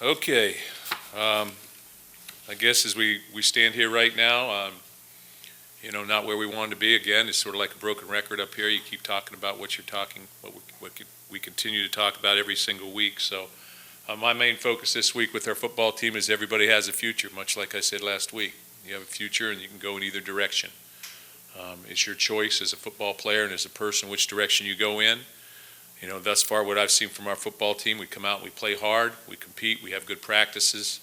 Okay. I guess as we stand here right now, not where we wanted to be. Again, it's sort of like a broken record up here. You keep talking about what you're talking, what we continue to talk about every single week. So my main focus this week with our football team is everybody has a future, much like I said last week. You have a future and you can go in either direction. It's your choice as a football player and as a person which direction you go in. Thus far what I've seen from our football team, we come out and we play hard, we compete, we have good practices.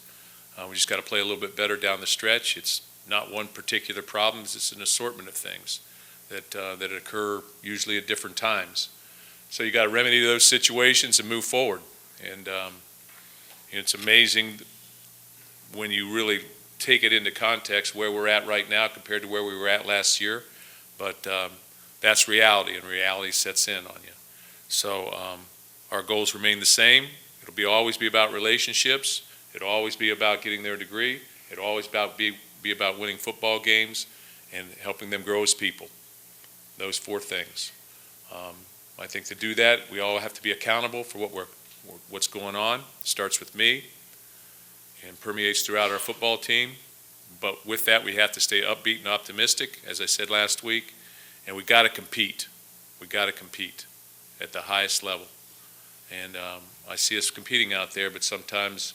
We just got to play a little bit better down the stretch. It's not one particular problem, it's an assortment of things that occur usually at different times. So you got to remedy those situations and move forward. And it's amazing when you really take it into context where we're at right now compared to where we were at last year. But that's reality, and reality sets in on you. So our goals remain the same. It'll always be about relationships. It'll always be about getting their degree. It'll always be about winning football games and helping them grow as people. Those four things. I think to do that, we all have to be accountable for what's going on. It starts with me and permeates throughout our football team. But with that, we have to stay upbeat and optimistic, as I said last week, and we got to compete. We got to compete at the highest level. And I see us competing out there, but sometimes,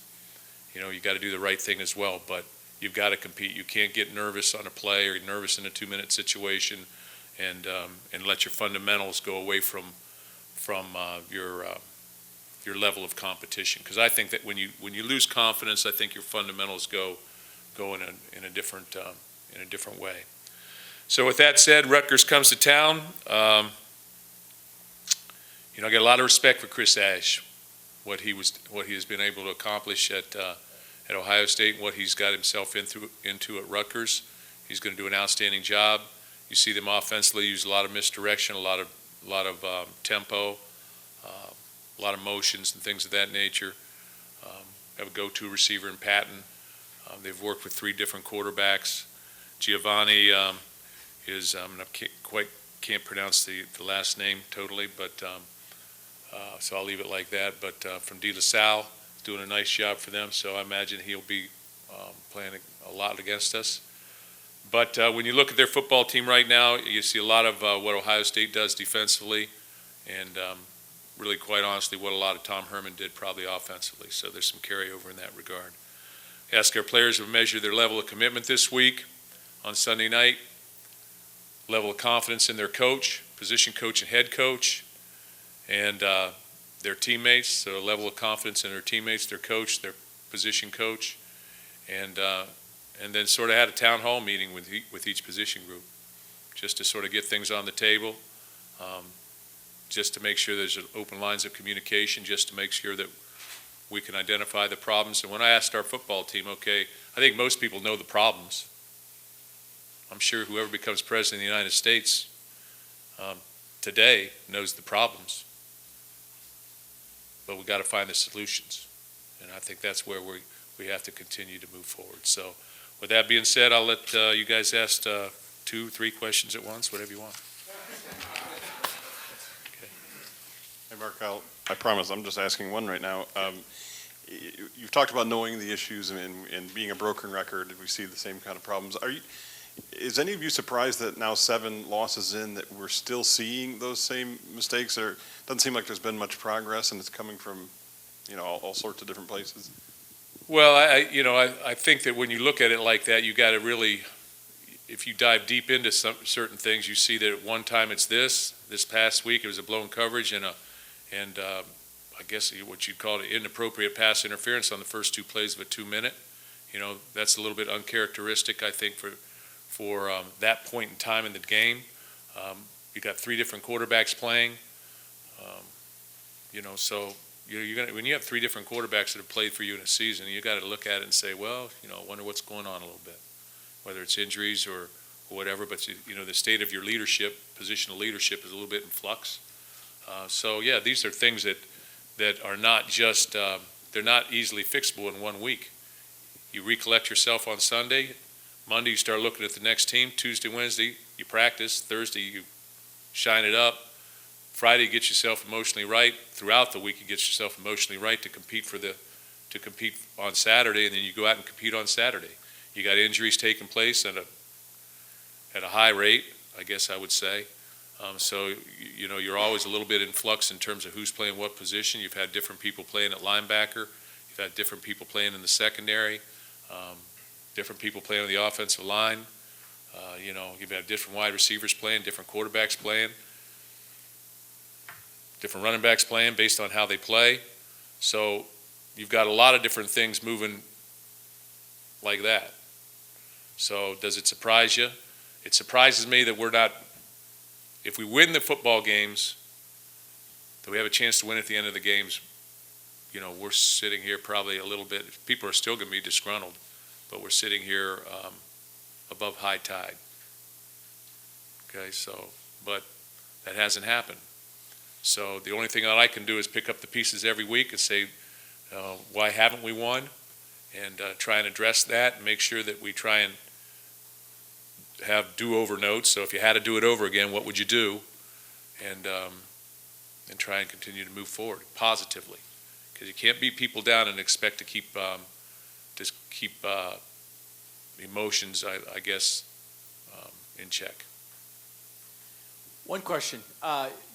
you got to do the right thing as well. But you've got to compete. You can't get nervous on a play or nervous in a 2-minute situation, and let your fundamentals go away from your level of competition. Because I think that when you lose confidence, I think your fundamentals go in a different way. So with that said, Rutgers comes to town. I got a lot of respect for Chris Ash, what he has been able to accomplish at Ohio State, and what he's got himself into at Rutgers. He's going to do an outstanding job. You see them offensively use a lot of misdirection, a lot of tempo, a lot of motions and things of that nature. Have a go-to receiver in Patton. They've worked with 3 different quarterbacks. Giovanni is I can't pronounce the last name totally, but so I'll leave it like that. But from De La Salle, doing a nice job for them. So I imagine he'll be playing a lot against us. But when you look at their football team right now, you see a lot of what Ohio State does defensively, and really, quite honestly, what a lot of Tom Herman did probably offensively. So there's some carryover in that regard. Ask our players to measure their level of commitment this week on Sunday night, level of confidence in their coach, position coach and head coach, and their teammates, so a level of confidence in their teammates, their coach, their position coach, and then sort of had a town hall meeting with each position group, just to sort of get things on the table, just to make sure there's open lines of communication, just to make sure that we can identify the problems. And when I asked our football team, okay, I think most people know the problems. I'm sure whoever becomes president of the United States today knows the problems. But we've got to find the solutions. And I think that's where we have to continue to move forward. So with that being said, I'll let you guys ask 2, 3 questions at once, whatever you want. Okay. Hey, Mark, I promise I'm just asking one right now. You've talked about knowing the issues and being a broken record. We see the same kind of problems. Is any of you surprised that now 7 losses in that we're still seeing those same mistakes? Or it doesn't seem like there's been much progress, and it's coming from, all sorts of different places. Well, I think that when you look at it like that, you got to really, if you dive deep into certain things, you see that at one time it's this past week it was a blown coverage and I guess what you'd call it inappropriate pass interference on the first 2 plays of a 2-minute. That's a little bit uncharacteristic, I think, for that point in time in the game. You got 3 different quarterbacks playing. So when you have 3 different quarterbacks that have played for you in a season, you got to look at it and say, well, I wonder what's going on a little bit, whether it's injuries or whatever. But the state of your leadership, positional leadership, is a little bit in flux. So yeah, these are things that are not just they're not easily fixable in 1 week. You recollect yourself on Sunday. Monday, you start looking at the next team. Tuesday, Wednesday, you practice. Thursday, you shine it up. Friday, you get yourself emotionally right. Throughout the week, you get yourself emotionally right to compete for the to compete on Saturday, and then you go out and compete on Saturday. You got injuries taking place at a high rate, I guess I would say. So, you're always a little bit in flux in terms of who's playing what position. You've had different people playing at linebacker. You've had different people playing in the secondary, different people playing on the offensive line. You've had different wide receivers playing, different quarterbacks playing, different running backs playing based on how they play. So you've got a lot of different things moving like that. So does it surprise you? It surprises me that we're not, if we win the football games, that we have a chance to win at the end of the games, we're sitting here probably a little bit, people are still going to be disgruntled, but we're sitting here above high tide. Okay, but that hasn't happened. So the only thing that I can do is pick up the pieces every week and say, why haven't we won? And try and address that and make sure that we try and have do-over notes. So if you had to do it over again, what would you do? And try and continue to move forward positively. Because you can't beat people down and expect to keep emotions, I guess, in check. One question.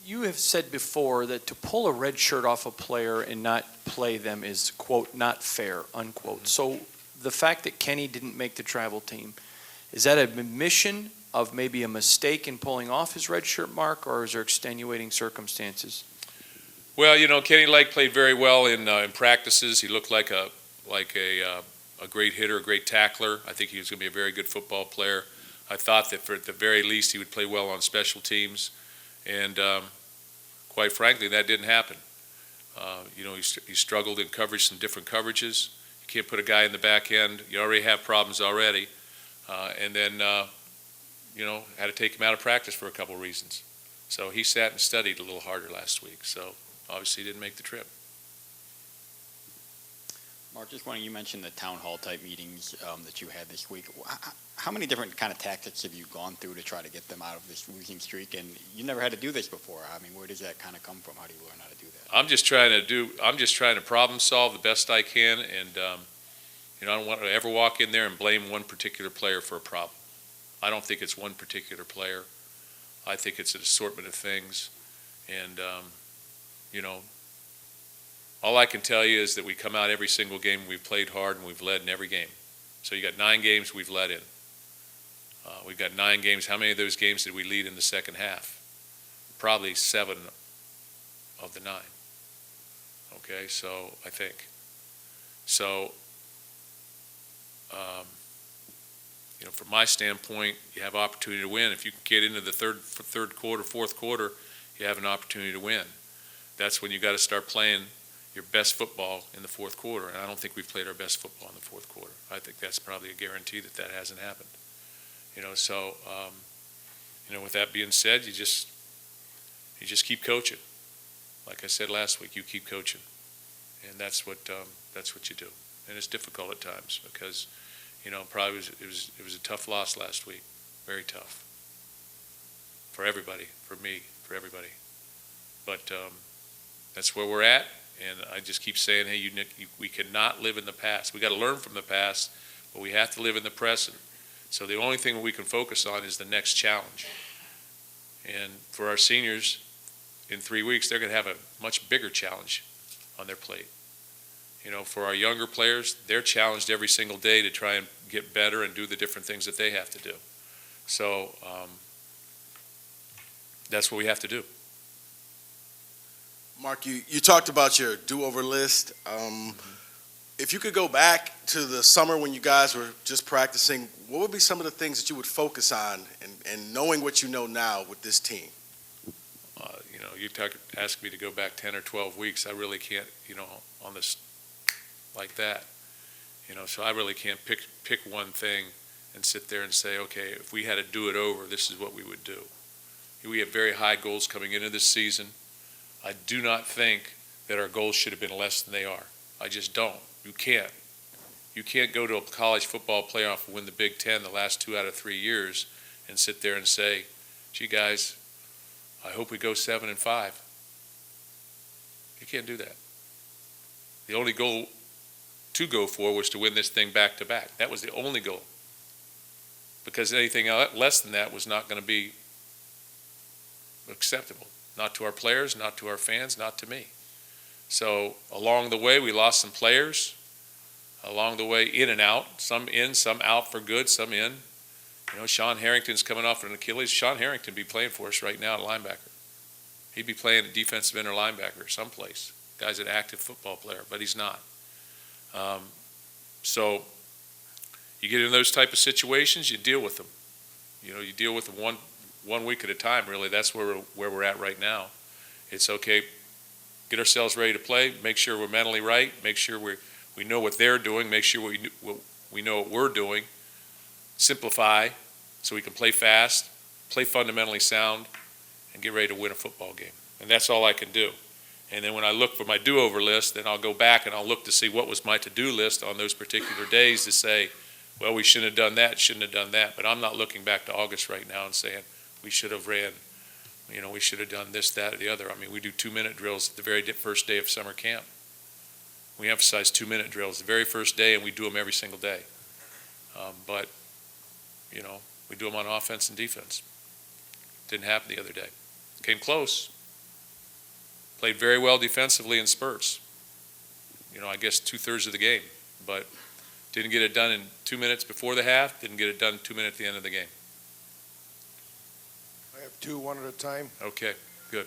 You have said before that to pull a red shirt off a player and not play them is, quote, not fair, unquote. Mm-hmm. So the fact that Kenny didn't make the travel team, is that an admission of maybe a mistake in pulling off his red shirt mark, or is there extenuating circumstances? Well, Kenny Lake played very well in practices. He looked like a great hitter, a great tackler. I think he was going to be a very good football player. I thought that at the very least he would play well on special teams, and quite frankly, that didn't happen. He struggled in coverage, some different coverages. You can't put a guy in the back end. You already have problems already, and then had to take him out of practice for a couple of reasons. So he sat and studied a little harder last week. So obviously he didn't make the trip. Mark, just wondering, you mentioned the town hall type meetings that you had this week. How many different kind of tactics have you gone through to try to get them out of this losing streak? And you never had to do this before. I mean, where does that kind of come from? How do you learn how to do that? I'm just trying to problem solve the best I can, and I don't want to ever walk in there and blame one particular player for a problem. I don't think it's one particular player. I think it's an assortment of things, and all I can tell you is that we come out every single game, we've played hard, and we've led in every game. So you got 9 games we've led in. We've got 9 games. How many of those games did we lead in the second half? Probably 7 of the 9. Okay, so I think. So, from my standpoint, you have opportunity to win. If you can get into the third quarter, fourth quarter, you have an opportunity to win. That's when you got to start playing your best football in the fourth quarter, and I don't think we've played our best football in the fourth quarter. I think that's probably a guarantee that hasn't happened. With that being said, you just keep coaching. Like I said last week, you keep coaching, and that's what you do. And it's difficult at times because, probably it was a tough loss last week, very tough for everybody, for me, for everybody. But that's where we're at. And I just keep saying, hey, we cannot live in the past. We got to learn from the past, but we have to live in the present. So the only thing we can focus on is the next challenge. And for our seniors, in 3 weeks, they're going to have a much bigger challenge on their plate. For our younger players, they're challenged every single day to try and get better and do the different things that they have to do. So that's what we have to do. Mark, you talked about your do-over list. If you could go back to the summer when you guys were just practicing, what would be some of the things that you would focus on and knowing what you know now with this team? Ask me to go back 10 or 12 weeks. I really can't, on this like that. So I really can't pick one thing and sit there and say, okay, if we had to do it over, this is what we would do. We have very high goals coming into this season. I do not think that our goals should have been less than they are. I just don't. You can't. You can't go to a college football playoff and win the Big Ten the last 2 out of 3 years and sit there and say, gee, guys, I hope we go 7-5. You can't do that. The only goal to go for was to win this thing back to back. That was the only goal. Because anything less than that was not going to be acceptable. Not to our players, not to our fans, not to me. So along the way, we lost some players. Along the way, in and out. Some in, some out for good, some in. You know, Sean Harrington's coming off an Achilles. Sean Harrington be playing for us right now at linebacker. He'd be playing at defensive end or linebacker someplace. Guy's an active football player, but he's not. So you get in those type of situations, you deal with them. You know, you deal with them one week at a time, really. That's where we're at right now. It's okay, get ourselves ready to play, make sure we're mentally right, make sure we know what they're doing, make sure we know what we're doing, simplify so we can play fast, play fundamentally sound, and get ready to win a football game. And that's all I can do. And then when I look for my do-over list, then I'll go back and I'll look to see what was my to-do list on those particular days to say, well, we shouldn't have done that, shouldn't have done that. But I'm not looking back to August right now and saying, we should have ran, you know, we should have done this, that, or the other. I mean, we do 2-minute drills the very first day of summer camp. We emphasize 2-minute drills the very first day, and we do them every single day. But, you know, we do them on offense and defense. Didn't happen the other day. Came close. Played very well defensively in spurts. You know, I guess 2/3 of the game. But didn't get it done in 2 minutes before the half. Didn't get it done 2 minutes at the end of the game. I have two, one at a time. Okay, good.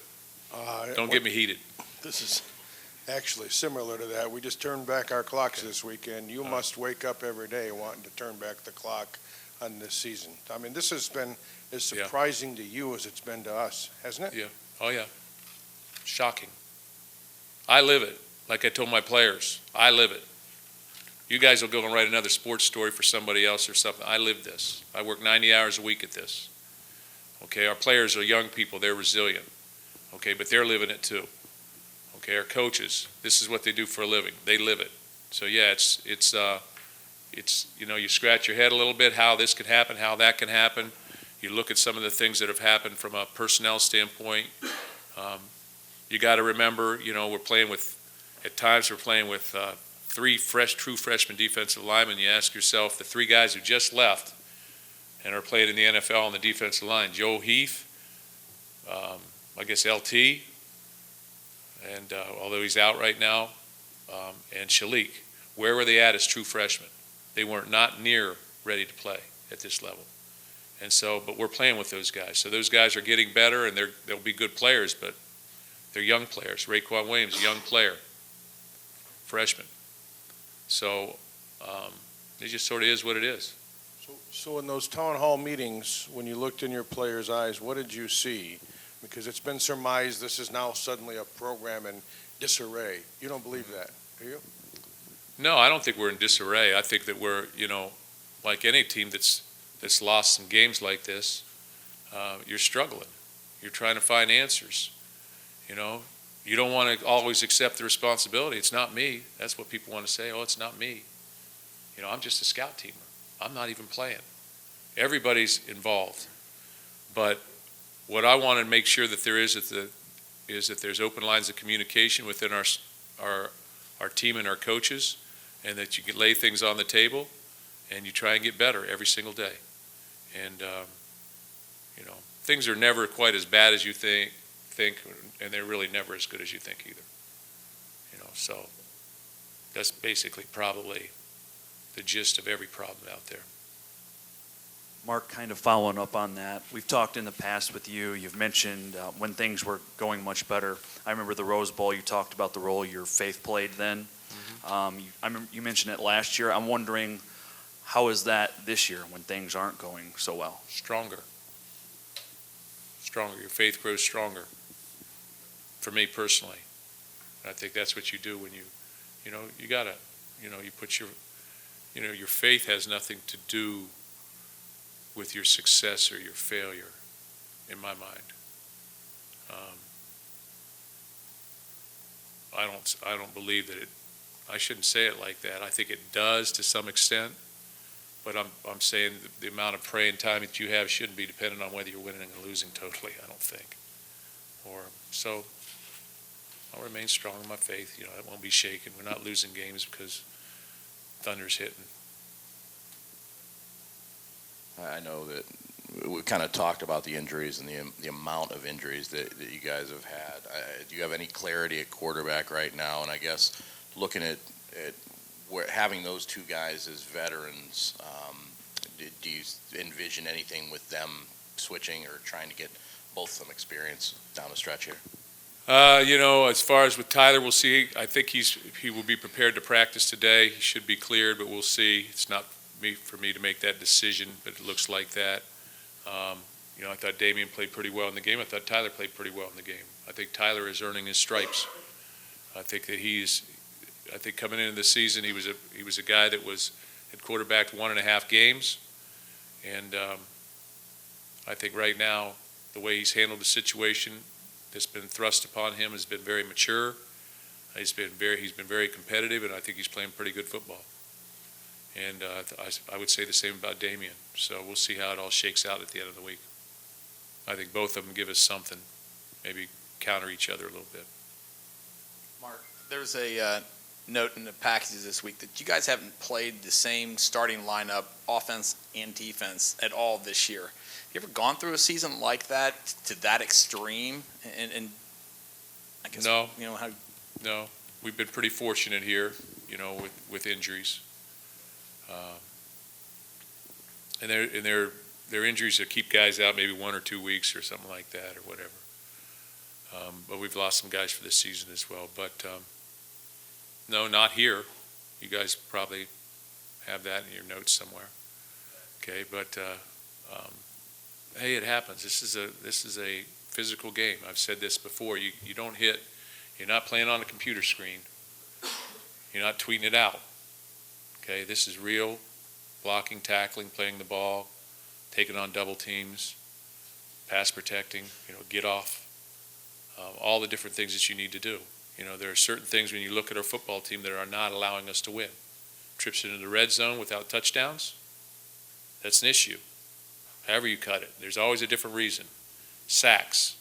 Don't get me heated. This is actually similar to that. We just turned back our clocks this weekend. You must wake up every day wanting to turn back the clock on this season. I mean, this has been as surprising to you as it's been to us, hasn't it? Yeah. Oh, yeah. Shocking. I live it. Like I told my players, I live it. You guys will go and write another sports story for somebody else or something. I live this. I work 90 hours a week at this. Okay, our players are young people. They're resilient. Okay, but they're living it too. Okay, our coaches, this is what they do for a living. They live it. So yeah, it's you know, you scratch your head a little bit how this could happen, how that can happen. You look at some of the things that have happened from a personnel standpoint. You got to remember, you know, at times we're playing with 3 true freshman defensive linemen. You ask yourself, the 3 guys who just left and are playing in the NFL on the defensive line, Joe Heath, I guess LT, and although he's out right now, and Shalik, where were they at as true freshmen? They weren't not near ready to play at this level. And so, but we're playing with those guys. So those guys are getting better, and they'll be good players, but they're young players. Raekwon Williams, young player, freshman. So it just sort of is what it is. So in those town hall meetings, when you looked in your players' eyes, what did you see? Because it's been surmised this is now suddenly a program in disarray. You don't believe that, do you? No, I don't think we're in disarray. I think that we're, you know, like any team that's lost some games like this, you're struggling. You're trying to find answers. You know, you don't want to always accept the responsibility. It's not me. That's what people want to say. Oh, it's not me. You know, I'm just a scout teamer. I'm not even playing. Everybody's involved. But what I want to make sure that there is that there's open lines of communication within our team and our coaches, and that you can lay things on the table, and you try and get better every single day. And you know, things are never quite as bad as you think, and they're really never as good as you think either. You know, so that's basically probably the gist of every problem out there. Mark, kind of following up on that, we've talked in the past with you. You've mentioned when things were going much better. I remember the Rose Bowl. You talked about the role your faith played then. Mm-hmm. You mentioned it last year. I'm wondering, how is that this year when things aren't going so well? Stronger. Your faith grows stronger. For me personally, and I think that's what you do when you know, you gotta, you know, you put your faith has nothing to do with your success or your failure, in my mind. I don't believe that I shouldn't say it like that. I think it does to some extent, but I'm saying the amount of praying time that you have shouldn't be dependent on whether you're winning or losing totally, I don't think. So I'll remain strong in my faith. You know, it won't be shaken. We're not losing games because thunder's hitting. I know that we kind of talked about the injuries and the amount of injuries that you guys have had. Do you have any clarity at quarterback right now? And I guess looking at having those two guys as veterans, do you envision anything with them switching or trying to get both some experience down the stretch here? As far as with Tyler, we'll see. I think he will be prepared to practice today. He should be cleared, but we'll see. It's not for me to make that decision, but it looks like that. I thought Damian played pretty well in the game. I thought Tyler played pretty well in the game. I think Tyler is earning his stripes. I think that coming into the season, he was a guy that had quarterbacked 1.5 games, and I think right now the way he's handled the situation that's been thrust upon him has been very mature. He's been very competitive, and I think he's playing pretty good football. And I would say the same about Damian. So we'll see how it all shakes out at the end of the week. I think both of them give us something, maybe counter each other a little bit. Mark, there's a note in the packages this week that you guys haven't played the same starting lineup, offense and defense, at all this year. Have you ever gone through a season like that to that extreme? And I guess, No. How? No, we've been pretty fortunate here, with injuries. And their injuries that keep guys out maybe 1 or 2 weeks or something like that or whatever. But we've lost some guys for this season as well. But no, not here. You guys probably have that in your notes somewhere. Okay, but hey, it happens. This is a physical game. I've said this before. You don't hit. You're not playing on a computer screen. You're not tweeting it out. Okay, this is real blocking, tackling, playing the ball, taking on double teams, pass protecting, get off, all the different things that you need to do. There are certain things when you look at our football team that are not allowing us to win. Trips into the red zone without touchdowns, that's an issue. However you cut it, there's always a different reason. Sacks,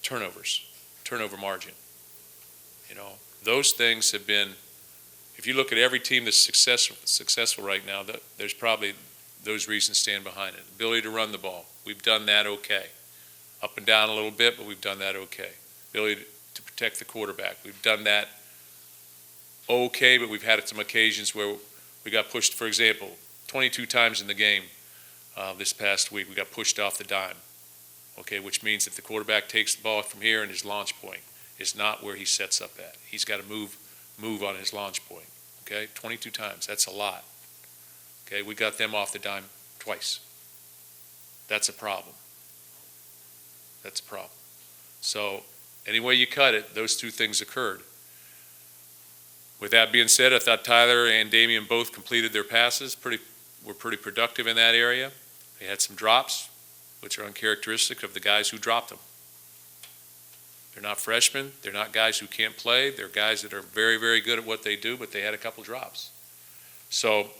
turnovers, turnover margin. Those things have been, if you look at every team that's successful right now, there's probably those reasons stand behind it. Ability to run the ball, we've done that okay. Up and down a little bit, but we've done that okay. Ability to protect the quarterback, we've done that okay, but we've had some occasions where we got pushed, for example, 22 times in the game this past week, we got pushed off the dime, okay, which means that the quarterback takes the ball from here and his launch point is not where he sets up at. He's got to move on his launch point, okay? 22 times, that's a lot. Okay, we got them off the dime twice. That's a problem. That's a problem. So any way you cut it, those two things occurred. With that being said, I thought Tyler and Damian both completed their passes, were pretty productive in that area. They had some drops, which are uncharacteristic of the guys who dropped them. They're not freshmen. They're not guys who can't play. They're guys that are very, very good at what they do, but they had a couple drops. So,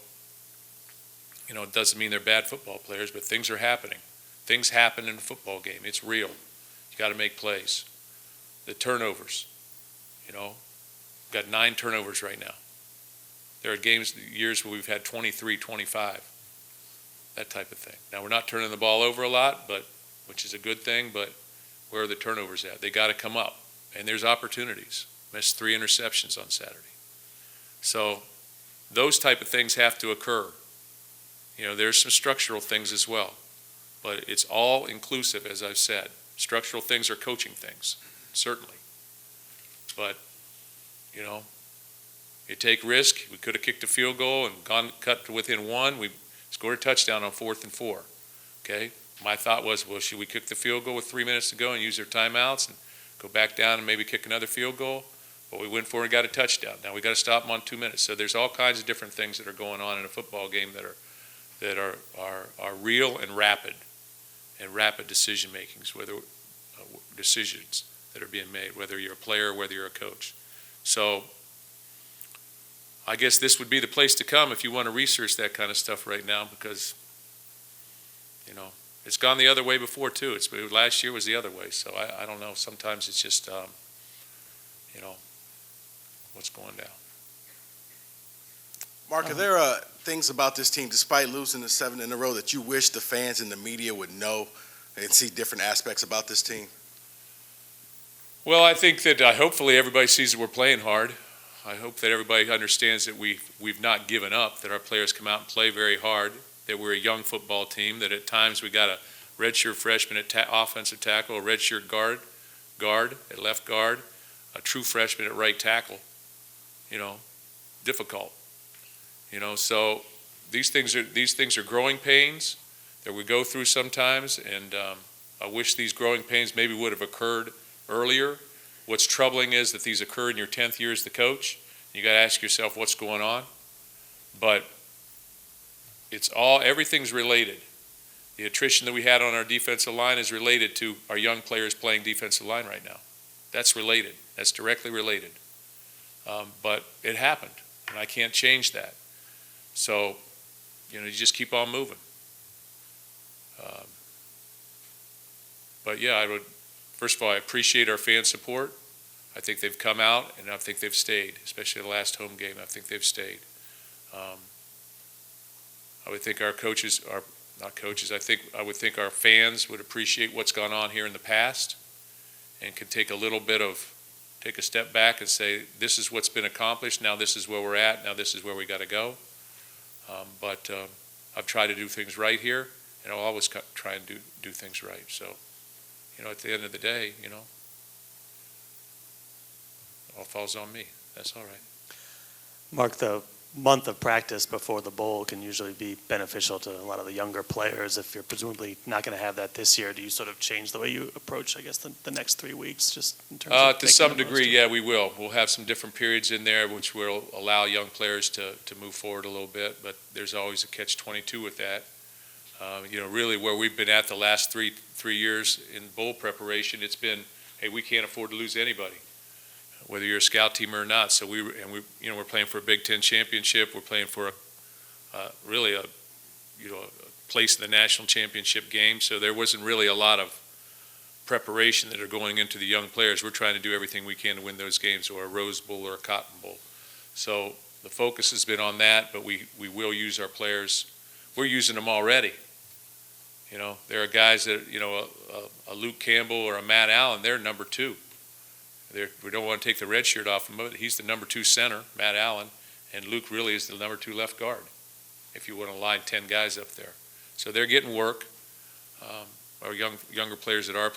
it doesn't mean they're bad football players, but things are happening. Things happen in a football game. It's real. You got to make plays. The turnovers, we've got 9 turnovers right now. There are years where we've had 23, 25, that type of thing. Now, we're not turning the ball over a lot, which is a good thing, but where are the turnovers at? They got to come up, and there's opportunities. Missed 3 interceptions on Saturday. So those type of things have to occur. There's some structural things as well, but it's all inclusive, as I've said. Structural things are coaching things, certainly. But, you take risk. We could have kicked a field goal and cut to within 1. We scored a touchdown on 4th and 4, okay? My thought was, well, should we kick the field goal with 3 minutes to go and use their timeouts and go back down and maybe kick another field goal? But we went for it and got a touchdown. Now we got to stop them on 2 minutes. So there's all kinds of different things that are going on in a football game that are real and rapid decision makings, whether decisions that are being made, whether you're a player or whether you're a coach. So I guess this would be the place to come if you want to research that kind of stuff right now, because it's gone the other way before too. Last year was the other way, so I don't know. Sometimes it's just what's going down. Mark, are there things about this team, despite losing the 7 in a row, that you wish the fans and the media would know and see different aspects about this team? Well, I think that hopefully everybody sees that we're playing hard. I hope that everybody understands that we've not given up, that our players come out and play very hard, that we're a young football team, that at times we got a redshirt freshman at offensive tackle, a redshirt guard at left guard, a true freshman at right tackle. Difficult. So these things are growing pains that we go through sometimes, and I wish these growing pains maybe would have occurred earlier. What's troubling is that these occur in your 10th year as the coach. You got to ask yourself what's going on. But everything's related. The attrition that we had on our defensive line is related to our young players playing defensive line right now. That's related. That's directly related. But it happened, and I can't change that. So, you just keep on moving. But yeah, first of all, I appreciate our fan support. I think they've come out, and I think they've stayed, especially the last home game. I think they've stayed. I would think our coaches are not coaches. I would think our fans would appreciate what's gone on here in the past, and could take a step back and say, this is what's been accomplished. Now this is where we're at. Now this is where we got to go. But I've tried to do things right here, and I'll always try and do things right. So, at the end of the day, all falls on me. That's all right. Mark, the month of practice before the bowl can usually be beneficial to a lot of the younger players. If you're presumably not going to have that this year, do you sort of change the way you approach, I guess, the next 3 weeks, just in terms of To making some the most degree, of it? yeah, we will. We'll have some different periods in there which will allow young players to move forward a little bit, but there's always a catch-22 with that. Really where we've been at the last three years in bowl preparation, it's been, hey, we can't afford to lose anybody, whether you're a scout team or not. So we're playing for a Big Ten championship. We're playing for a place in the national championship game. So there wasn't really a lot of preparation that are going into the young players. We're trying to do everything we can to win those games, or a Rose Bowl or a Cotton Bowl. So the focus has been on that, but we will use our players. We're using them already. There are guys that, a Luke Campbell or a Matt Allen, they're number 2. We don't want to take the red shirt off him, but he's the number 2 center, Matt Allen, and Luke really is the number 2 left guard, if you want to line 10 guys up there. So they're getting work. Our younger players that are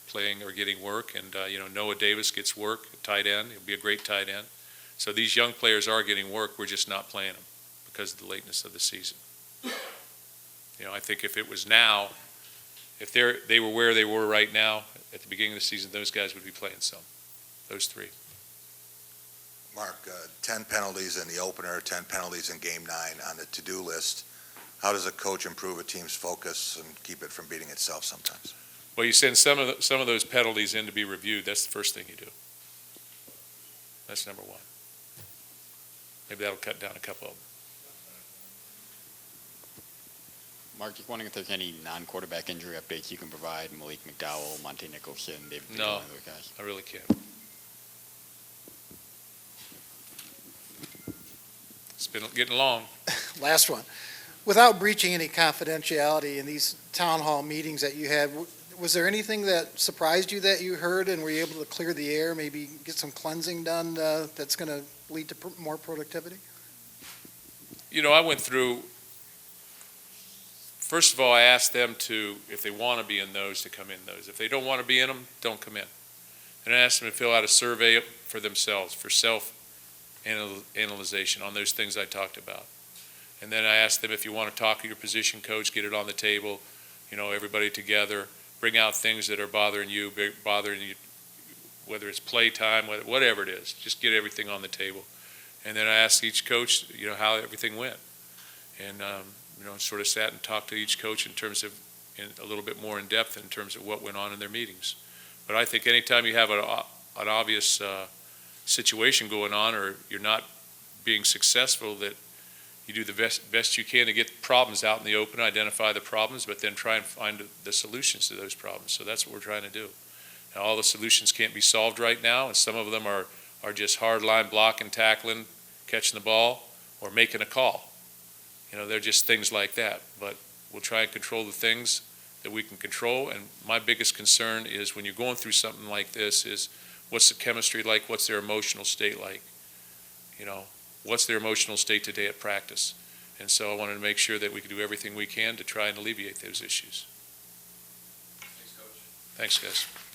playing are getting work, and Noah Davis gets work, tight end. He'll be a great tight end. So these young players are getting work. We're just not playing them because of the lateness of the season. I think if it was now, if they were where they were right now at the beginning of the season, those guys would be playing some. Those 3. Mark, 10 penalties in the opener, 10 penalties in Game 9 on the to-do list. How does a coach improve a team's focus and keep it from beating itself sometimes? Well, you send some of those penalties in to be reviewed. That's the first thing you do. That's number 1. Maybe that'll cut down a couple of them. Mark, just wondering if there's any non-quarterback injury updates you can provide. Malik McDowell, Monte Nicholson, David Vigil, No, and those guys. I really can't. It's been getting long. Last one. Without breaching any confidentiality in these town hall meetings that you had, was there anything that surprised you that you heard, and were you able to clear the air, maybe get some cleansing done that's going to lead to more productivity? I went through, first of all, I asked them to, if they want to be in those, to come in those. If they don't want to be in them, don't come in. And I asked them to fill out a survey for themselves, for self-analyzation on those things I talked about. And then I asked them, if you want to talk to your position coach, get it on the table, everybody together, bring out things that are bothering you, whether it's play time, whatever it is, just get everything on the table. And then I asked each coach, how everything went. And, sort of sat and talked to each coach in terms of, a little bit more in depth in terms of what went on in their meetings. But I think anytime you have an obvious situation going on, or you're not being successful, that you do the best you can to get problems out in the open, identify the problems, but then try and find the solutions to those problems. So that's what we're trying to do. Now, all the solutions can't be solved right now, and some of them are are just hard line blocking, tackling, catching the ball, or making a call. They're just things like that. But we'll try and control the things that we can control. And my biggest concern is when you're going through something like this is what's the chemistry like? What's their emotional state like? What's their emotional state today at practice? And so I wanted to make sure that we could do everything we can to try and alleviate those issues. Thanks, Coach. Thanks, guys.